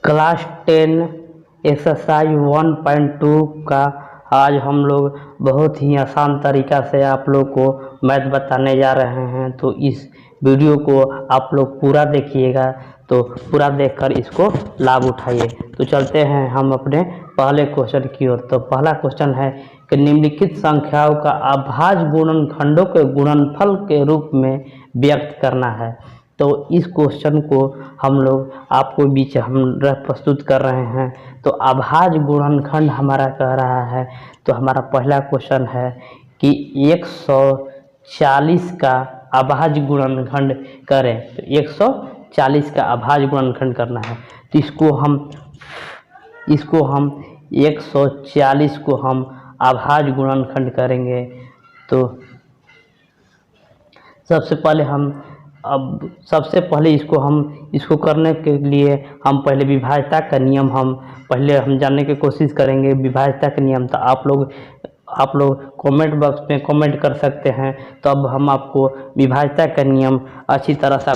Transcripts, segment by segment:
Class 10 exercise 1.2 का आज हम लोग बहुत ही आसान तरीका से आप लोग को मैथ बताने जा रहे हैं। तो इस वीडियो को आप लोग पूरा देखिएगा, तो पूरा देखकर इसको लाभ उठाइए। तो चलते हैं हम अपने पहले क्वेश्चन की ओर। तो पहला क्वेश्चन है कि निम्नलिखित संख्याओं का अभाज्य गुणनखंडों के गुणनफल के रूप में व्यक्त करना है। तो इस क्वेश्चन को हम लोग आपको बीच हम प्रस्तुत कर रहे हैं। तो अभाज्य गुणनखंड हमारा कह रहा है, तो हमारा पहला क्वेश्चन है कि 140 का अभाज्य गुणनखंड करें। तो 140 का अभाज्य गुणनखंड करना है, तो इसको हम 140 को हम अभाज्य गुणनखंड करेंगे। तो सबसे पहले इसको करने के लिए हम पहले विभाज्यता का नियम हम जानने की कोशिश करेंगे। विभाज्यता का नियम तो आप लोग कमेंट बॉक्स में कमेंट कर सकते हैं। तो अब हम आपको विभाज्यता का नियम अच्छी तरह से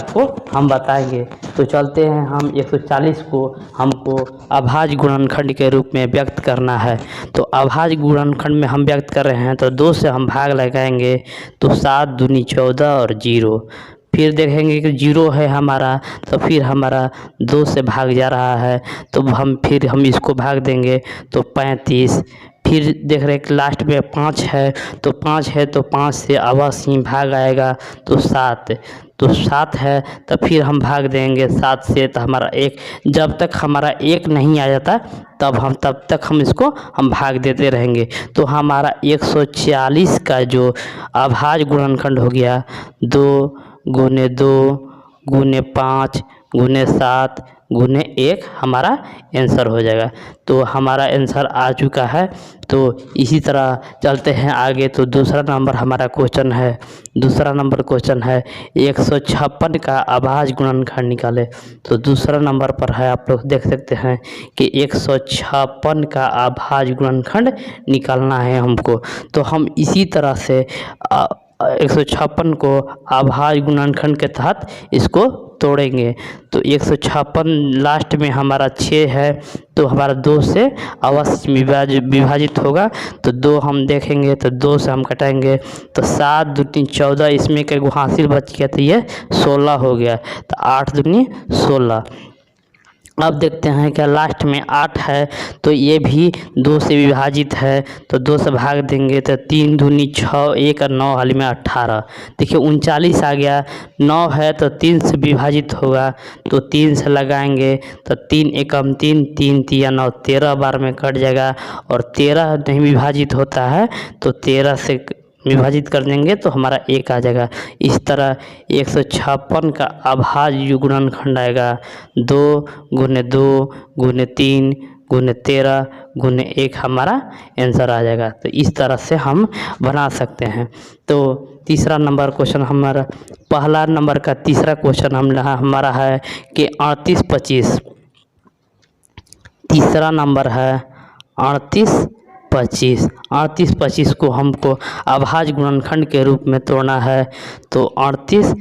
हम बताएंगे। तो चलते हैं, हम 140 को हमको अभाज्य गुणनखंड के रूप में व्यक्त करना है। तो अभाज्य गुणनखंड में हम व्यक्त कर रहे हैं, तो 2 से हम भाग लगाएंगे। तो 7 दूनी 14 और 0, फिर देखेंगे कि 0 है हमारा, तो फिर हमारा 2 से भाग जा रहा है, तो हम इसको भाग देंगे तो 35। फिर देख रहे हैं कि लास्ट में 5 है, तो 5 से अवश्य ही भाग आएगा, तो 7 है, तो फिर हम भाग देंगे 7 से, तो हमारा 1, जब तक हमारा 1 नहीं आ जाता तब तक हम इसको भाग देते रहेंगे। तो हमारा 140 का जो अभाज्य गुणनखंड हो गया 2 गुने 2 गुने 5 गुने 7 गुने 1 हमारा आंसर हो जाएगा। तो हमारा आंसर आ चुका है। तो इसी तरह चलते हैं आगे। तो दूसरा नंबर क्वेश्चन है 156 का अभाज्य गुणनखंड निकाले। तो दूसरा नंबर पर है, आप लोग देख सकते हैं कि 156 का अभाज्य गुणनखंड निकालना है हमको। तो हम इसी तरह से 156 को अभाज्य गुणनखंड के तहत इसको तोड़ेंगे। तो 156 लास्ट में हमारा 6 है, तो हमारा 2 से अवश्य विभाजित होगा। तो 2 हम देखेंगे, तो 2 से हम कटाएंगे, तो 7 दूनी 14, इसमें के हासिल बच गया, तो ये 16 हो गया। तो 8 दूनी 16। अब देखते हैं क्या लास्ट में 8 है, तो ये भी 2 से विभाजित है, तो 2 से भाग देंगे, तो 3 दूनी 6, 1 और 9 हाल में 18। देखिए 39 आ गया। 9 है तो 3 से विभाजित होगा, तो 3 से लगाएंगे, तो 3 एकम 3, 3 तिया 9, 13 बार में कट जाएगा। और 13 नहीं विभाजित होता है, तो 13 से विभाजित कर देंगे, तो हमारा 1 आ जाएगा। इस तरह 156 का अभाज्य गुणनखंड आएगा 2 गुने 2 गुने 3 गुने 13 गुने 1 हमारा आंसर आ जाएगा। तो इस तरह से हम बना सकते हैं। तो तीसरा नंबर क्वेश्चन हमारा, पहला नंबर का तीसरा क्वेश्चन हमारा है कि 38 25। तीसरा नंबर है 38 25 को हमको अभाज्य गुणनखंड के रूप में तोड़ना है। तो 38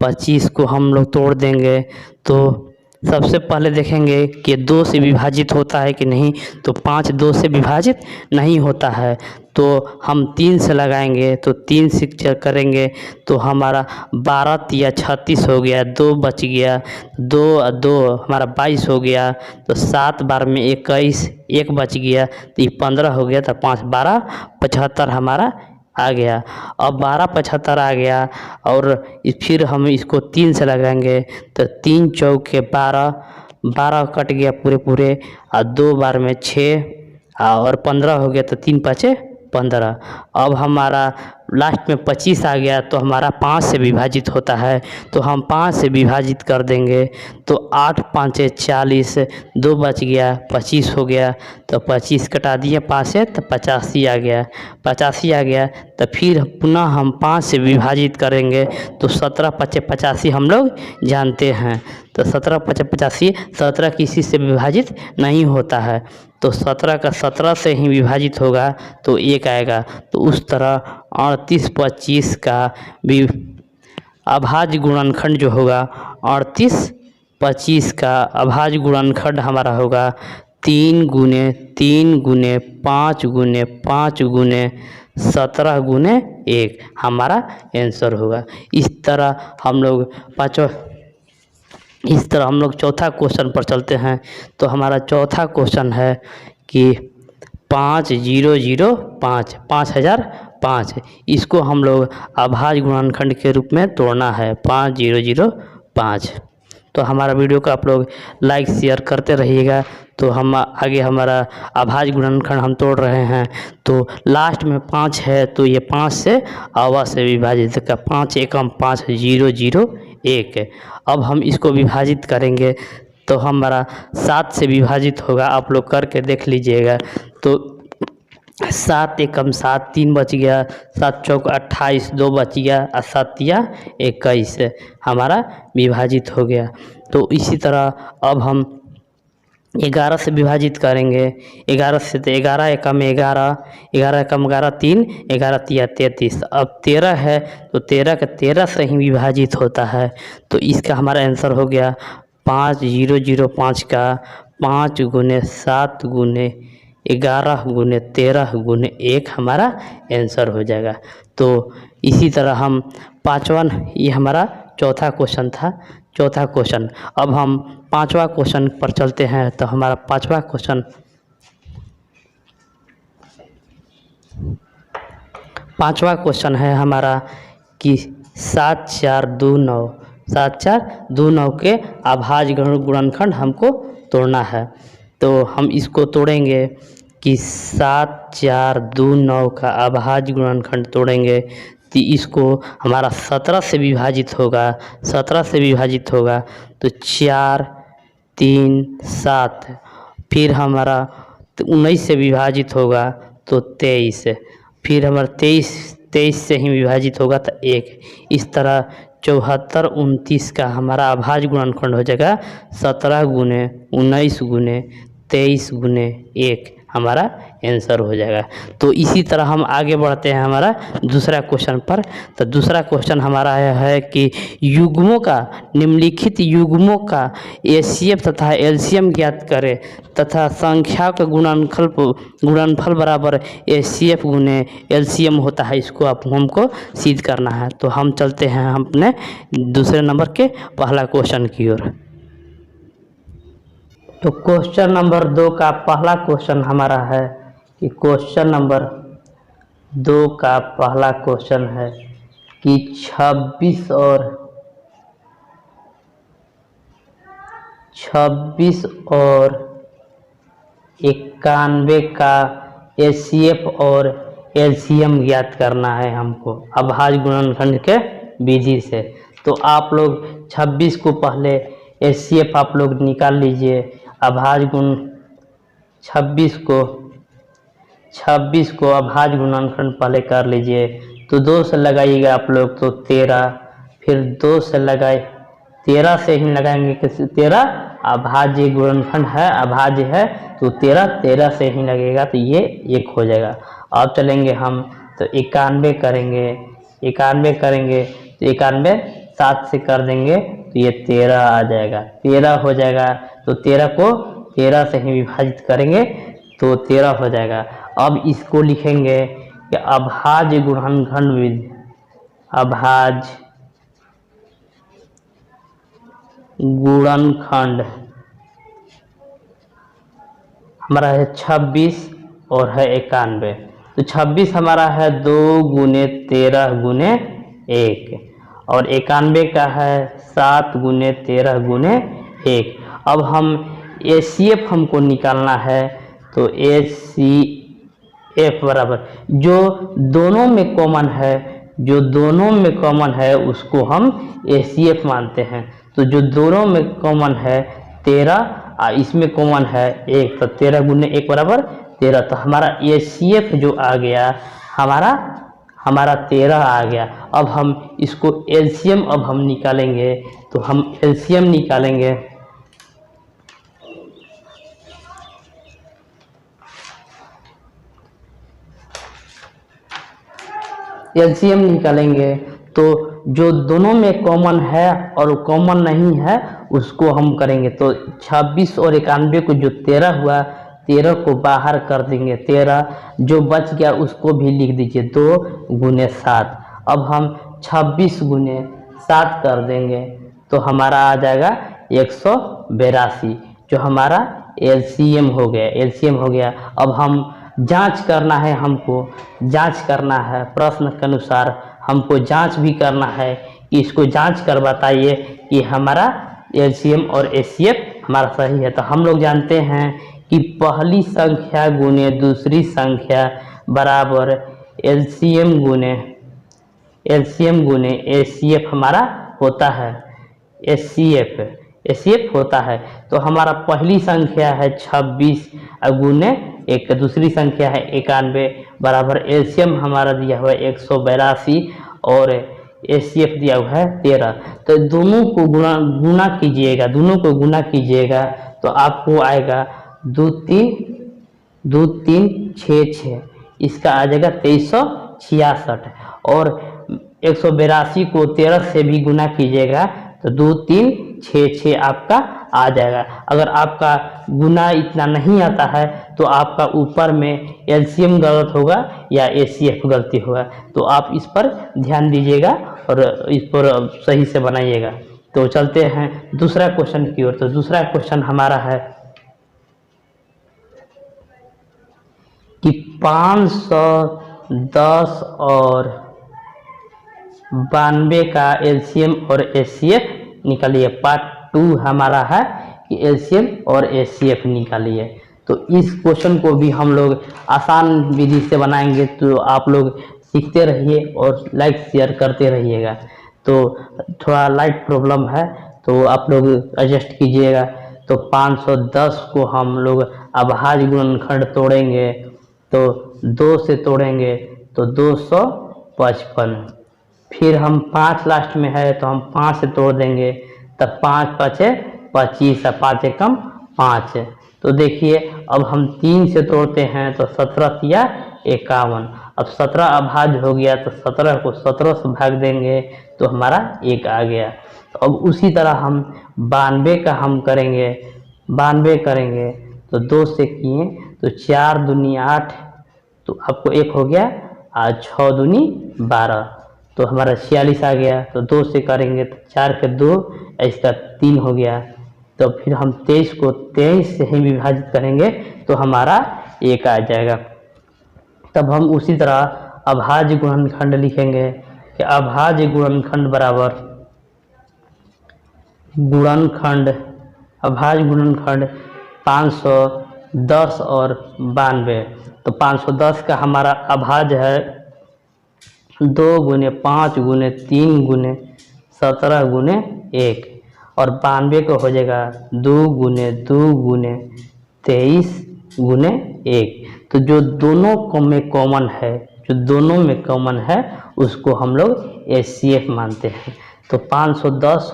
25 को हम लोग तोड़ देंगे। तो सबसे पहले देखेंगे कि 2 से विभाजित होता है कि नहीं। तो 5 2 से विभाजित नहीं होता है, तो हम 3 से लगाएंगे, तो 3 से चेक करेंगे, तो हमारा 12 तिया 36 हो गया, 2 बच गया, 2 और 2 हमारा 22 हो गया। तो 7 बार में 21, 1 बच गया, तो ये 15 हो गया। तो 5 12 75 हमारा आ गया। अब 12 75 आ गया, और फिर हम इसको 3 से लगाएंगे, तो 3 चौके 12 कट गया पूरे, और 2 बार में 6 और 15 हो गया, तो 3 5 15। अब हमारा लास्ट में 25 आ गया, तो हमारा 5 से विभाजित होता है, तो हम 5 से विभाजित कर देंगे। तो 8 5 40, 2 बच गया, 25 हो गया। तो 25 कटा दिए 5 से, तो 85 आ गया। तो फिर पुनः हम 5 से विभाजित करेंगे, तो 17 5 85 हम लोग जानते हैं। तो 17 5 85, 17 किसी से विभाजित नहीं होता है, तो 17 का 17 से ही विभाजित होगा, तो 1 आएगा। तो उस तरह 38 25 का भी अभाज्य गुणनखंड जो होगा 38 25 का अभाज्य गुणनखंड हमारा होगा 3 गुने 3 गुने 5 गुने 5 गुने 17 गुने 1 हमारा आंसर होगा। इस तरह हम लोग चौथा क्वेश्चन पर चलते हैं। तो हमारा चौथा क्वेश्चन है कि 5005 5005 इसको हम लोग अभाज्य गुणनखंड के रूप में तोड़ना है 5005। तो हमारा वीडियो को आप लोग लाइक शेयर करते रहिएगा। तो हम आगे हमारा अभाज्य गुणनखंड हम तोड़ रहे हैं। तो लास्ट में 5 है तो ये 5 से अवश्य से विभाजित का 5 एकम 5 0 0 1। अब हम इसको विभाजित करेंगे तो हमारा 7 से विभाजित होगा। आप लोग करके देख लीजिएगा। तो 7 एकम 7 3 बच गया, 7 चौक 28 2 बच गया और 7 तिया 21 हमारा विभाजित हो गया। तो इसी तरह अब हम 11 से विभाजित करेंगे। 11 से तो 11 एकम 11 11 एकम 11 3 11 तिया 33। अब 13 है तो 13 का 13 से ही विभाजित होता है। तो इसका हमारा आंसर हो गया 5005 का 5 गुने 7 गुने 11 गुने 13 गुने 1 हमारा आंसर हो जाएगा। तो इसी तरह हम ये हमारा चौथा क्वेश्चन था। चौथा क्वेश्चन अब हम 5वां क्वेश्चन पर चलते हैं। तो हमारा 5वां क्वेश्चन है हमारा कि 7429 के अभाज्य गुणनखंड हमको तोड़ना है। तो हम इसको तोड़ेंगे कि 7429 का अभाज्य गुणनखंड तोड़ेंगे तो इसको हमारा 17 से विभाजित होगा। 17 से विभाजित होगा तो 4 3 7, फिर हमारा 19 से विभाजित होगा तो 23, फिर हमारा 23 से ही विभाजित होगा तो 1। इस तरह 74 29 का हमारा अभाज्य गुणनखंड हो जाएगा 17 गुने 19 गुने 23 गुने 1 हमारा आंसर हो जाएगा। तो इसी तरह हम आगे बढ़ते हैं हमारा दूसरा क्वेश्चन पर। तो दूसरा क्वेश्चन हमारा है कि युग्मों का निम्नलिखित युग्मों का एचसीएफ तथा एलसीएम ज्ञात करें तथा संख्या का गुणनफल बराबर एचसीएफ गुने एलसीएम होता है। इसको आप हमको सिद्ध करना है। तो हम चलते हैं हम अपने दूसरे नंबर के पहला क्वेश्चन की ओर। तो क्वेश्चन नंबर 2 का पहला क्वेश्चन हमारा है कि क्वेश्चन नंबर 2 का पहला क्वेश्चन है कि 26 और 91 का एचसीएफ और एलसीएम ज्ञात करना है हमको अभाज्य गुणनखंड के विधि से। तो आप लोग 26 को पहले एचसीएफ आप लोग निकाल लीजिए। अभाज्य गुण 26 को अभाज्य गुणनखंड पहले कर लीजिए। तो 2 से लगाइएगा आप लोग तो 13, फिर 2 से लगाए 13 से ही लगाएंगे कि 13 अभाज्य गुणनखंड है, अभाज्य है तो 13 से ही लगेगा तो ये 1 हो जाएगा। अब चलेंगे हम तो 91 करेंगे। 91 करेंगे तो 91 7 से कर देंगे तो ये 13 आ जाएगा, 13 हो जाएगा। तो 13 को 13 से ही विभाजित करेंगे तो 13 हो जाएगा। अब इसको लिखेंगे कि अभाज्य गुणनखंड विधि, अभाज्य गुणनखंड हमारा है 26 और है 91। तो 26 हमारा है 2 गुने 13 गुने 1 और 91 का है 7 गुने 13 गुने 1। अब हम एचसीएफ हमको निकालना है। तो एचसीएफ बराबर जो दोनों में कॉमन है उसको हम एचसीएफ मानते हैं। तो जो दोनों में कॉमन है 13 इसमें कॉमन है 1 तो 13 गुने 1 बराबर 13। तो हमारा एचसीएफ जो आ गया हमारा 13 आ गया। अब हम इसको एलसीएम अब हम निकालेंगे। तो हम एलसीएम निकालेंगे। एलसीएम निकालेंगे तो जो दोनों में कॉमन है और कॉमन नहीं है उसको हम करेंगे। तो 26 और 91 को जो 13 हुआ, 13 को बाहर कर देंगे, 13 जो बच गया उसको भी लिख दीजिए 2 गुने 7। अब हम 26 गुने 7 कर देंगे तो हमारा आ जाएगा 182, जो हमारा एलसीएम हो गया, एलसीएम हो गया। अब हम जांच करना है, हमको जांच करना है, प्रश्न के अनुसार हमको जांच भी करना है कि इसको जांच कर बताइए कि हमारा एलसीएम और एचसीएफ हमारा सही है। तो हम लोग जानते हैं कि पहली संख्या गुने दूसरी संख्या बराबर एलसीएम गुने एचसीएफ हमारा होता है, एचसीएफ होता है। तो हमारा पहली संख्या है 26 गुने एक, दूसरी संख्या है 91 बराबर एलसीएम हमारा दिया हुआ है 182 और एचसीएफ दिया हुआ है 13। तो दोनों को गुना कीजिएगा, दोनों को गुना कीजिएगा तो आपको आएगा 2 3 6 6, इसका आ जाएगा 2366। और 182 को 13 से भी गुना कीजिएगा तो 2 3 6 6 आपका आ जाएगा। अगर आपका गुना इतना नहीं आता है तो आपका ऊपर में एलसीएम गलत होगा या एचसीएफ गलती होगा, तो आप इस पर ध्यान दीजिएगा और इस पर सही से बनाइएगा। तो चलते हैं दूसरा क्वेश्चन की ओर। तो दूसरा क्वेश्चन हमारा है कि 510 और 92 का एलसीएम और एचसीएफ निकालिए। पार्ट 2 हमारा है कि एलसीएम और एचसीएफ निकालिए। तो इस क्वेश्चन को भी हम लोग आसान विधि से बनाएंगे, तो आप लोग सीखते रहिए और लाइक शेयर करते रहिएगा। तो थोड़ा लाइट प्रॉब्लम है तो आप लोग एडजस्ट कीजिएगा। तो 510 को हम लोग अभाज्य गुणनखंड तोड़ेंगे तो 2 से तोड़ेंगे तो 255। फिर हम 5 लास्ट में है तो हम 5 से तोड़ देंगे तब 5 5 25 और 5 एकम 5। तो देखिए अब हम 3 से तोड़ते हैं तो 17 या 51। अब 17 अभाज्य हो गया तो 17 को 17 से भाग देंगे तो हमारा 1 आ गया। तो अब उसी तरह हम 92 का हम करेंगे, 92 करेंगे तो 2 से किए तो 4 दूनी 8, तो आपको 1 हो गया, आज 6 दूनी 12 तो हमारा 46 आ गया। तो 2 से करेंगे तो 4 के 2, इसका 3 हो गया। तो फिर हम 23 को 23 से ही विभाजित करेंगे तो हमारा 1 आ जाएगा। तब हम उसी तरह अभाज्य गुणनखंड लिखेंगे कि अभाज्य गुणनखंड बराबर अभाज्य गुणनखंड 510 और 92। तो 510 का हमारा अभाज्य है 2 गुने 5 गुने 3 गुने 17 गुने 1 और 92 को हो जाएगा 2 गुने 2 गुने 23 गुने 1। तो जो दोनों में कॉमन है उसको हम लोग एचसीएफ मानते हैं। तो 510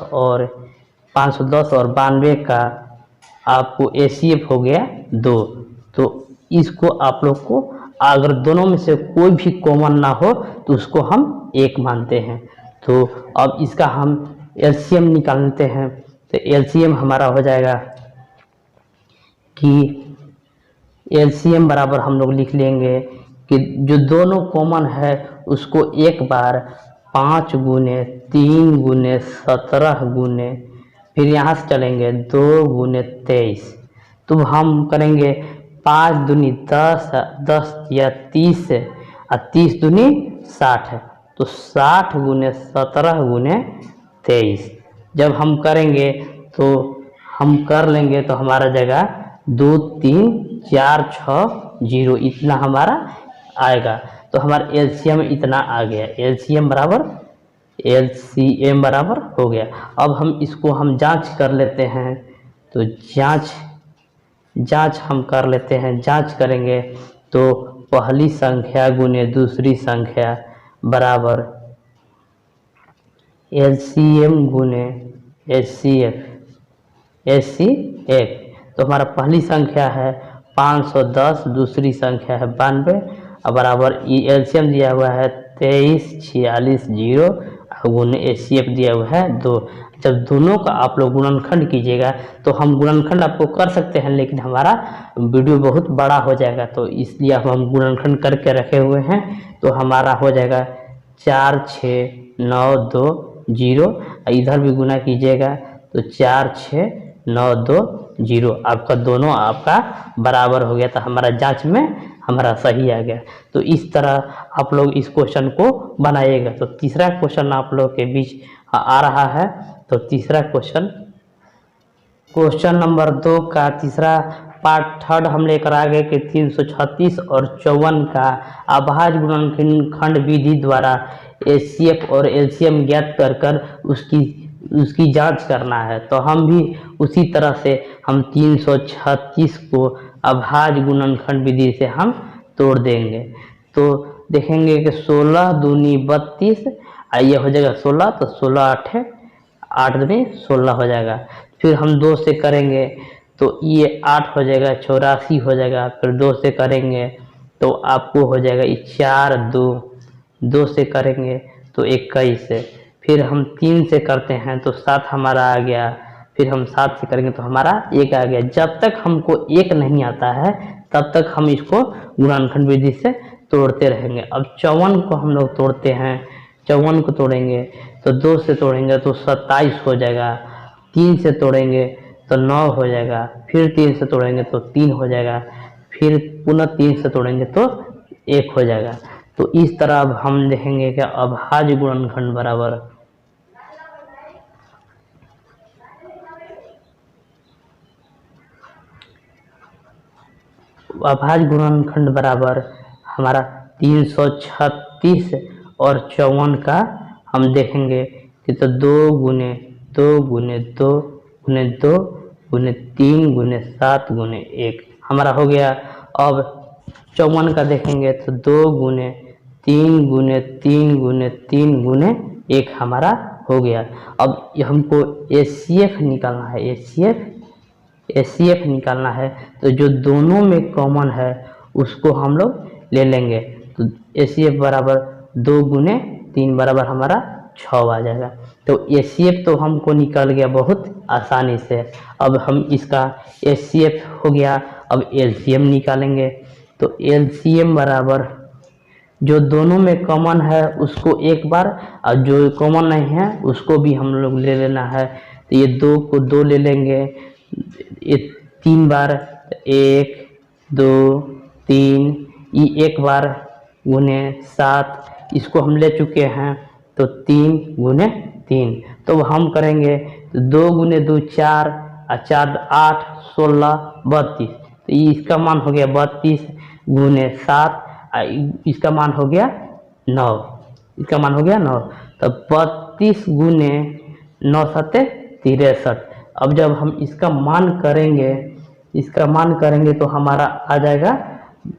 और 92 का आपको एचसीएफ हो गया 2। तो इसको आप लोग को अगर दोनों में से कोई भी कॉमन ना हो तो उसको हम 1 मानते हैं। तो अब इसका हम एलसीएम निकालते हैं। तो एलसीएम हमारा हो जाएगा कि एलसीएम बराबर हम लोग लिख लेंगे कि जो दोनों कॉमन है उसको एक बार 5 गुने 3 गुने 17 गुने, फिर यहाँ से चलेंगे 2 गुने 23। तो हम करेंगे 5 दूनी 10, 10 या 30 और 30 दूनी 60, तो 60 गुने 17 गुने 23। जब हम करेंगे तो हम कर लेंगे तो हमारा जगह 2 3 4 6 0 इतना हमारा आएगा। तो हमारा एलसीएम इतना आ गया, एलसीएम बराबर हो गया। अब हम इसको हम जांच कर लेते हैं। तो जांच हम कर लेते हैं। जांच करेंगे तो पहली संख्या गुने दूसरी संख्या बराबर एलसीएम गुने एचसीएफ। तो हमारा पहली संख्या है 510, दूसरी संख्या है 92 और बराबर एलसीएम दिया हुआ है 23 46 0 गुने एचसीएफ दिया हुआ है 2। जब दोनों का आप लोग गुणनखंड कीजिएगा तो हम गुणनखंड आपको कर सकते हैं, लेकिन हमारा वीडियो बहुत बड़ा हो जाएगा, तो इसलिए हम गुणनखंड करके रखे हुए हैं। तो हमारा हो जाएगा 4 6 9 2 0, इधर भी गुना कीजिएगा तो 4 6 9 2 0, आपका दोनों आपका बराबर हो गया, तो हमारा जांच में हमारा सही आ गया। तो इस तरह आप लोग इस क्वेश्चन को बनाइएगा। तो तीसरा क्वेश्चन आप लोग के बीच आ रहा है। तो तीसरा क्वेश्चन नंबर 2 का तीसरा पार्ट थर्ड हम लेकर आ गए कि 336 और 54 का अभाज्य गुणनखंड विधि द्वारा एचसीएफ और एलसीएम ज्ञात कर उसकी जांच करना है। तो हम भी उसी तरह से हम 336 को अभाज्य गुणनखंड विधि से हम तोड़ देंगे। तो देखेंगे कि 16 दूनी 32, ये हो जाएगा 16, तो 16 8 दूनी 16 हो जाएगा। फिर हम 2 से करेंगे तो ये 8 हो जाएगा, 84 हो जाएगा। फिर 2 से करेंगे तो आपको हो जाएगा 4 2 से करेंगे तो 21 से। फिर हम 3 से करते हैं तो 7 हमारा आ गया। फिर हम 7 से करेंगे तो हमारा 1 आ गया। जब तक हमको 1 नहीं आता है तब तक हम इसको गुणनखंड विधि से तोड़ते रहेंगे। अब 54 को हम लोग तोड़ते हैं। 54 को तोड़ेंगे तो 2 से तोड़ेंगे तो 27 हो जाएगा। 3 से तोड़ेंगे तो 9 हो जाएगा। फिर 3 से तोड़ेंगे तो 3 हो जाएगा। फिर पुनः 3 से तोड़ेंगे तो 1 हो जाएगा। तो इस तरह अब हम देखेंगे कि अभाज्य गुणनखंड बराबर अभाज्य गुणनखंड बराबर हमारा 336 और 54 का हम देखेंगे कि तो 2 गुने 2 गुने 2 गुने 2 गुने 3 गुने 7 गुने 1 हमारा हो गया। अब 54 का देखेंगे तो 2 गुने 3 गुने 3 गुने 3 गुने 1 हमारा हो गया। अब हमको एचसीएफ निकालना है। एचसीएफ निकालना है तो जो दोनों में कॉमन है उसको हम लोग ले लेंगे। तो एचसीएफ बराबर 2 गुने 3 बराबर हमारा 6 आ जाएगा। तो एचसीएफ तो हमको निकल गया बहुत आसानी से। अब हम इसका एचसीएफ हो गया। अब एलसीएम निकालेंगे। तो एलसीएम बराबर जो दोनों में कॉमन है उसको एक बार, और जो कॉमन नहीं है उसको भी हम लोग ले लेना है। तो ये 2 को 2 ले लेंगे, ये 3 बार 1 2 3, ये 1 बार गुने 7 इसको हम ले चुके हैं। तो 3 गुने 3 तो हम करेंगे तो 2 गुने 2 4 और 4 8 16 32, तो इसका मान हो गया 32 गुने 7, इसका मान हो गया 9, इसका मान हो गया 9। तो 32 गुने 9 7 63। अब जब हम इसका मान करेंगे तो हमारा आ जाएगा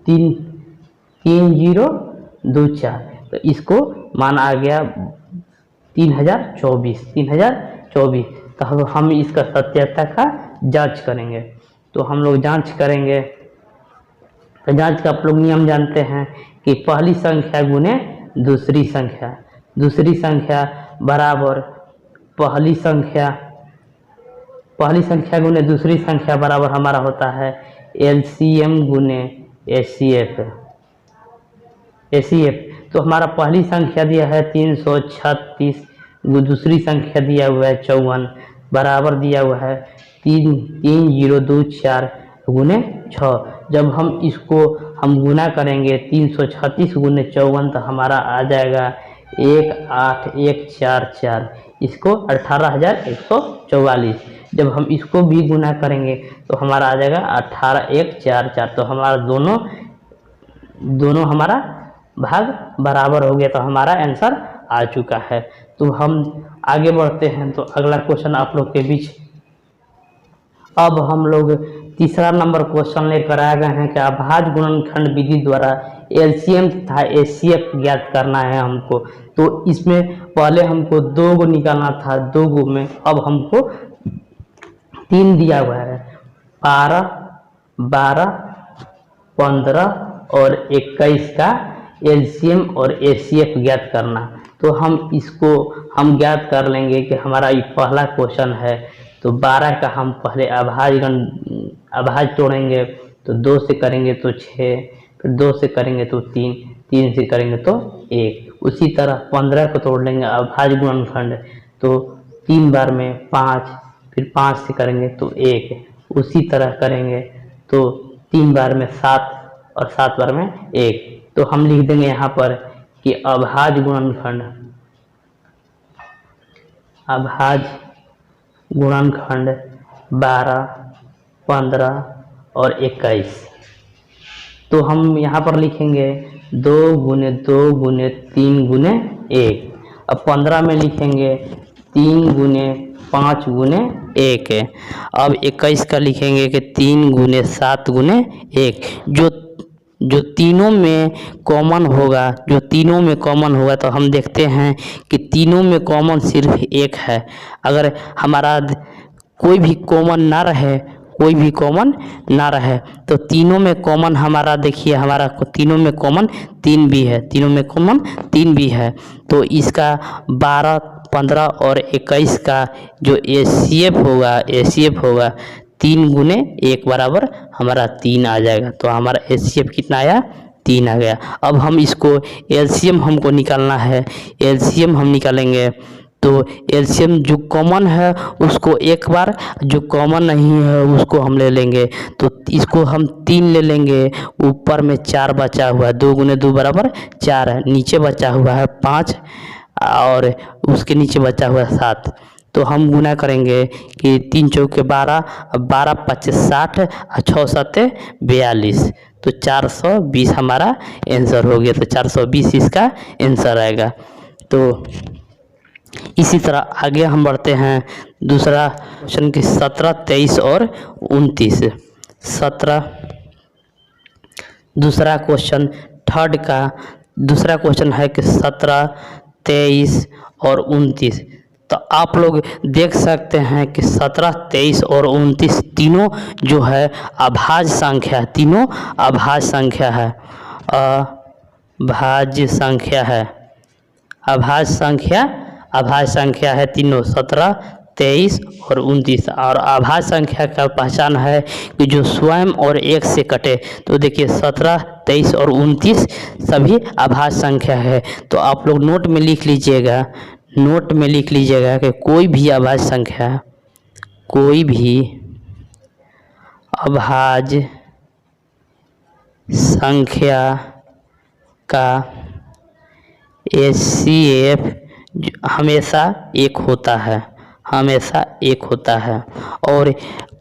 3024। तो इसको मान आ गया 3024। तो हम इसका सत्यता का जांच करेंगे। तो हम लोग जांच करेंगे। तो जांच का आप लोग नियम जानते हैं कि पहली संख्या गुने दूसरी संख्या बराबर पहली संख्या गुने दूसरी संख्या बराबर हमारा होता है एलसीएम गुने एचसीएफ। तो हमारा पहली संख्या दिया है 336, दूसरी संख्या दिया हुआ है 54, बराबर दिया हुआ है 3024 गुने 6। जब हम इसको गुना करेंगे 336 गुने 54 तो हमारा आ जाएगा 18144, इसको 18144। जब हम इसको भी गुना करेंगे तो हमारा आ जाएगा 18144। तो हमारा दोनों हमारा भाग बराबर हो गया। तो हमारा आंसर आ चुका है। तो हम आगे बढ़ते हैं। तो अगला क्वेश्चन आप लोग के बीच अब हम लोग तीसरा नंबर क्वेश्चन लेकर आ गए हैं कि अभाज्य गुणनखंड विधि द्वारा एलसीएम तथा एचसीएफ ज्ञात करना है हमको। तो इसमें पहले हमको 2 गो निकालना था, 2 गो में अब हमको 3 दिया हुआ है, 12 15 और 21 का एलसीएम और एचसीएफ ज्ञात करना। तो हम इसको हम ज्ञात कर लेंगे कि हमारा ये पहला क्वेश्चन है। तो 12 का हम पहले अभाज्य तोड़ेंगे, तो 2 से करेंगे तो 6, फिर 2 से करेंगे तो 3, 3 से करेंगे तो 1। उसी तरह 15 को तोड़ लेंगे अभाज्य गुणनखंड, तो 3 बार में 5, फिर 5 से करेंगे तो 1। उसी तरह करेंगे तो 3 बार में 7 और 7 बार में 1। तो हम लिख देंगे यहाँ पर कि अभाज्य गुणनखंड 12, 15 और 21। तो हम यहाँ पर लिखेंगे 2 गुने 2 गुने 3 गुने 1। अब 15 में लिखेंगे 3 गुने 5 गुने 1 है। अब 21 का लिखेंगे कि 3 गुने 7 गुने 1। जो तीनों में कॉमन होगा, तो हम देखते हैं कि तीनों में कॉमन सिर्फ 1 है। अगर हमारा कोई भी कॉमन ना रहे तो तीनों में कॉमन हमारा, देखिए हमारा तीनों में कॉमन 3 भी है। तो इसका 12, 15 और 21 का जो एचसीएफ होगा 3 गुने 1 बराबर हमारा 3 आ जाएगा। तो हमारा एचसीएफ कितना आया? 3 आ गया। अब हम इसको एलसीएम हमको निकालना है, एलसीएम हम निकालेंगे। तो एलसीएम जो कॉमन है उसको एक बार, जो कॉमन नहीं है उसको हम ले लेंगे। तो इसको हम 3 ले लेंगे, ऊपर में 4 बचा हुआ है, 2 गुने 2 बराबर 4 है, नीचे बचा हुआ है 5 और उसके नीचे बचा हुआ है 7। तो हम गुना करेंगे कि 3 चौके 12, 12 5 60 और 6 7 42। तो 420 हमारा आंसर हो गया। तो 420 इसका आंसर आएगा। तो इसी तरह आगे हम बढ़ते हैं दूसरा क्वेश्चन की 17, 23 और 29। 17 दूसरा क्वेश्चन थर्ड का दूसरा क्वेश्चन है कि 17, 23 और 29। तो आप लोग देख सकते हैं कि 17, 23 और 29 तीनों जो है अभाज्य संख्या, तीनों अभाज्य संख्या है, अभाज्य संख्या है तीनों, 17, 23 और 29। और अभाज्य संख्या का पहचान है कि जो स्वयं और 1 से कटे। तो देखिए 17, 23 और 29 सभी अभाज्य संख्या है। तो आप लोग नोट में लिख लीजिएगा कि कोई भी अभाज्य संख्या का एचसीएफ हमेशा 1 होता है। और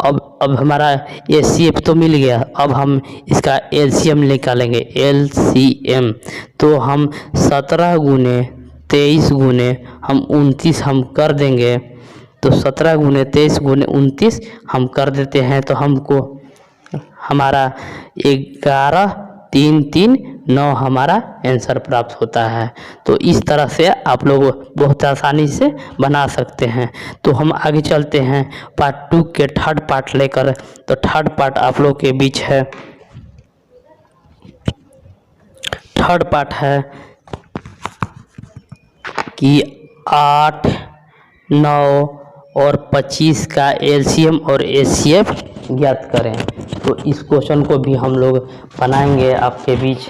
अब हमारा एचसीएफ तो मिल गया, अब हम इसका एलसीएम निकालेंगे, एलसीएम। तो हम 17 गुने 23 गुने हम 29 हम कर देंगे। तो 17 गुने 23 गुने 29 हम कर देते हैं। तो हमको हमारा 11, 3, 3, 9 हमारा आंसर प्राप्त होता है। तो इस तरह से आप लोग बहुत आसानी से बना सकते हैं। तो हम आगे चलते हैं पार्ट 2 के थर्ड पार्ट लेकर। तो थर्ड पार्ट आप लोग के बीच है, थर्ड पार्ट है कि 8, 9 और 25 का एलसीएम और एचसीएफ ज्ञात करें। तो इस क्वेश्चन को भी हम लोग बनाएंगे आपके बीच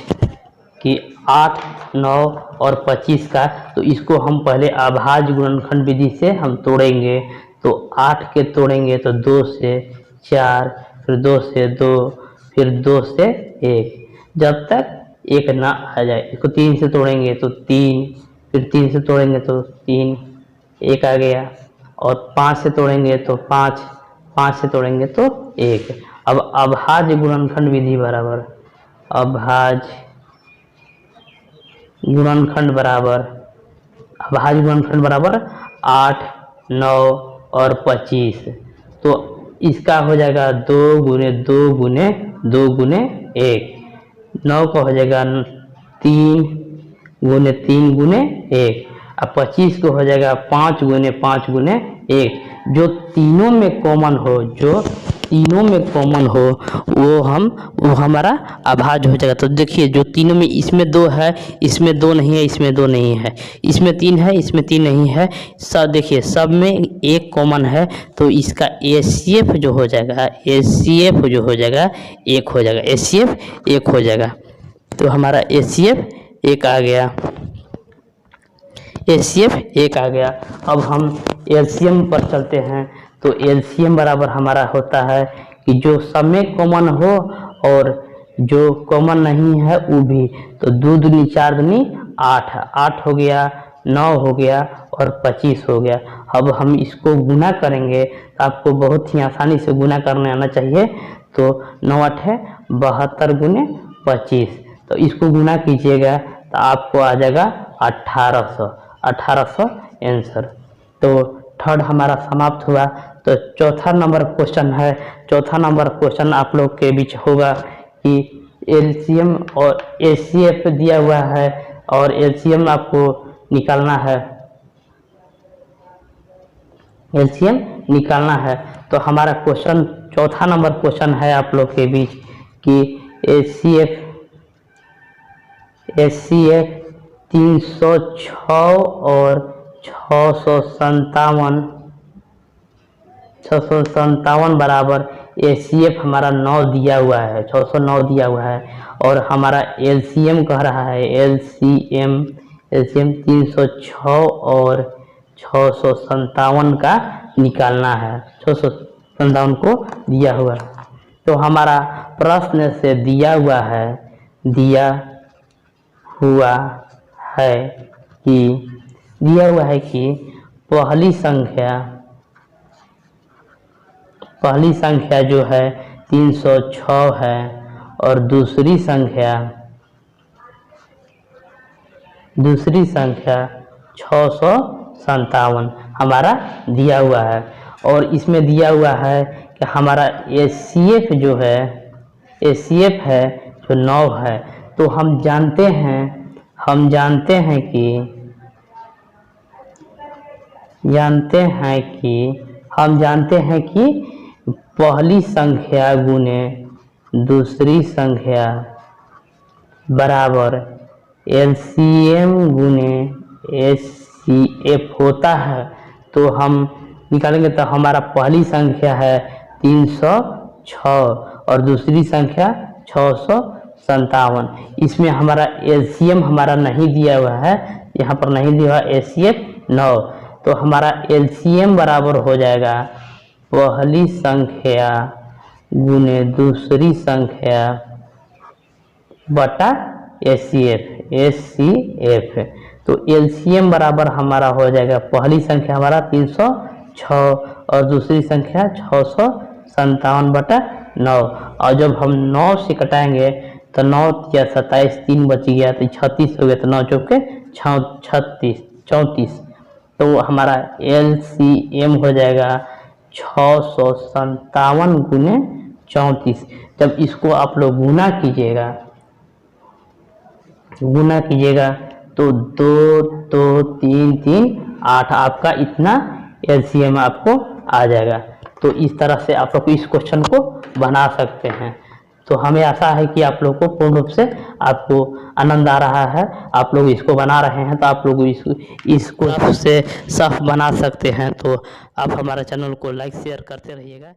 कि 8, 9 और 25 का। तो इसको हम पहले अभाज्य गुणनखंड विधि से हम तोड़ेंगे। तो 8 के तोड़ेंगे तो 2 से 4, फिर 2 से 2, फिर 2 से 1, जब तक 1 ना आ जाए। इसको 3 से तोड़ेंगे तो 3, फिर 3 से तोड़ेंगे तो 3, 1 आ गया। और 5 से तोड़ेंगे तो 5, 5 से तोड़ेंगे तो 1। अब अभाज्य गुणनखंड विधि बराबर अभाज्य गुणनखंड बराबर 8, 9 और 25। तो इसका हो जाएगा 2 गुने 2 गुने 2 गुने 1। 9 का हो जाएगा 3 गुने 3 गुने 1। अब 25 को हो जाएगा 5 गुने 5 गुने 1। जो तीनों में कॉमन हो, जो तीनों में कॉमन हो वो हमारा अभाज्य हो जाएगा। तो देखिए जो तीनों में, इसमें 2 है, इसमें 2 नहीं है, इसमें 2 नहीं है, इसमें 3 है, इसमें 3 नहीं है, सब देखिए सब में एक कॉमन है। तो इसका HCF जो हो जाएगा, HCF जो हो जाएगा 1 हो जाएगा, HCF 1 हो जाएगा। तो हमारा HCF 1 आ गया, HCF 1 आ गया। अब हम LCM पर चलते हैं। तो LCM बराबर हमारा होता है कि जो सब में कॉमन हो और जो कॉमन नहीं है वो भी। तो 2 दूनी 4 दूनी 8, 8 हो गया, 9 हो गया और 25 हो गया। अब हम इसको गुना करेंगे तो आपको बहुत ही आसानी से गुना करने आना चाहिए। तो 9 8 है 72 गुने 25। तो इसको गुना कीजिएगा तो आपको आ जाएगा 1800 आंसर। तो थर्ड हमारा समाप्त हुआ। तो चौथा नंबर क्वेश्चन है। चौथा नंबर क्वेश्चन आप लोग के बीच होगा कि LCM और HCF दिया हुआ है और LCM आपको निकालना है, LCM निकालना है। तो हमारा क्वेश्चन चौथा नंबर क्वेश्चन है आप लोग के बीच कि HCF 306 और 657 बराबर HCF हमारा 9 दिया हुआ है, 609 दिया हुआ है। और हमारा LCM कह रहा है, LCM 306 और 657 का निकालना है, 657 को दिया हुआ है। तो हमारा प्रश्न से दिया हुआ है कि पहली संख्या जो है 306 है और दूसरी संख्या 657 हमारा दिया हुआ है। और इसमें दिया हुआ है कि हमारा HCF जो है, HCF है जो 9 है। तो हम जानते हैं कि पहली संख्या गुने दूसरी संख्या बराबर LCM गुने HCF होता है। तो हम निकालेंगे तो हमारा पहली संख्या है 306 और दूसरी संख्या 657। इसमें हमारा LCM हमारा नहीं दिया हुआ है, यहाँ पर नहीं दिया हुआ HCF 9। तो हमारा LCM बराबर हो जाएगा पहली संख्या गुने दूसरी संख्या बटा HCF। तो LCM बराबर हमारा हो जाएगा पहली संख्या हमारा 306 और दूसरी संख्या 657 बटा 9। और जब हम 9 से कटाएंगे तो 9 या 27, 3 बच गया तो 36 हो गया। तो 9 चौके 34। तो हमारा LCM हो जाएगा 657 गुने 34। जब इसको आप लोग गुना कीजिएगा तो 2 2 3 3 8 आपका इतना LCM आपको आ जाएगा। तो इस तरह से आप लोग इस क्वेश्चन को बना सकते हैं। तो हमें आशा है कि आप लोग को पूर्ण रूप से आपको आनंद आ रहा है, आप लोग इसको बना रहे हैं। तो आप लोग इसको से साफ बना सकते हैं। तो आप हमारे चैनल को लाइक शेयर करते रहिएगा।